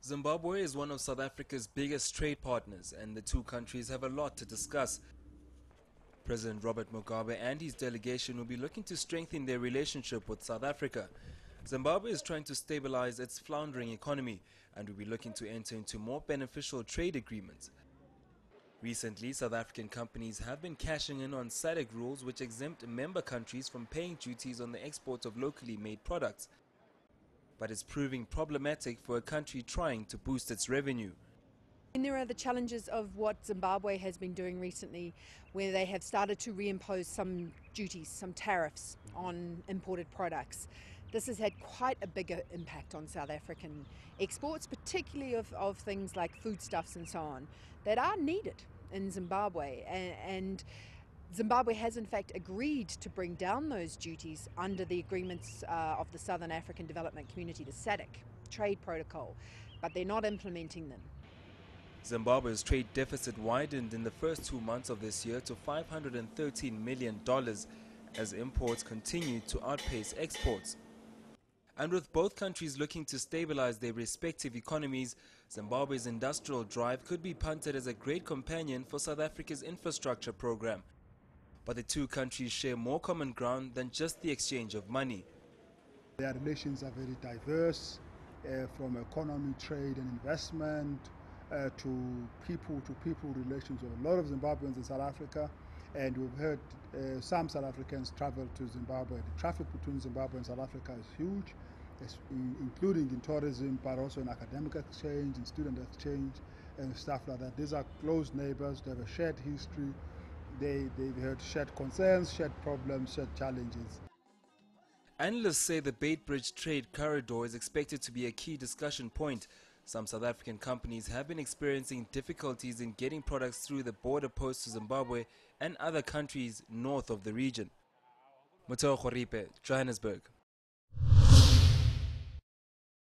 Zimbabwe is one of South Africa's biggest trade partners, and the two countries have a lot to discuss. President Robert Mugabe and his delegation will be looking to strengthen their relationship with South Africa. Zimbabwe is trying to stabilize its floundering economy and will be looking to enter into more beneficial trade agreements. Recently, South African companies have been cashing in on SADC rules which exempt member countries from paying duties on the export of locally made products. But it's proving problematic for a country trying to boost its revenue. And there are the challenges of what Zimbabwe has been doing recently, where they have started to reimpose some duties, some tariffs on imported products. This has had quite a bigger impact on South African exports, particularly of things like foodstuffs and so on, that are needed in Zimbabwe. And Zimbabwe has in fact agreed to bring down those duties under the agreements of the Southern African Development Community, the SADC trade protocol, but they're not implementing them. Zimbabwe's trade deficit widened in the first 2 months of this year to $513 million as imports continued to outpace exports. And with both countries looking to stabilize their respective economies, Zimbabwe's industrial drive could be punted as a great companion for South Africa's infrastructure program. But the two countries share more common ground than just the exchange of money. Their relations are very diverse, from economy, trade and investment, to people relations with a lot of Zimbabweans in South Africa. And we've heard some South Africans travel to Zimbabwe. The traffic between Zimbabwe and South Africa is huge, including in tourism, but also in academic exchange, in student exchange and stuff like that. These are close neighbors. They have a shared history. They've had shared concerns, shared problems, shared challenges. Analysts say the Beitbridge trade corridor is expected to be a key discussion point. Some South African companies have been experiencing difficulties in getting products through the border post to Zimbabwe and other countries north of the region. Johannesburg.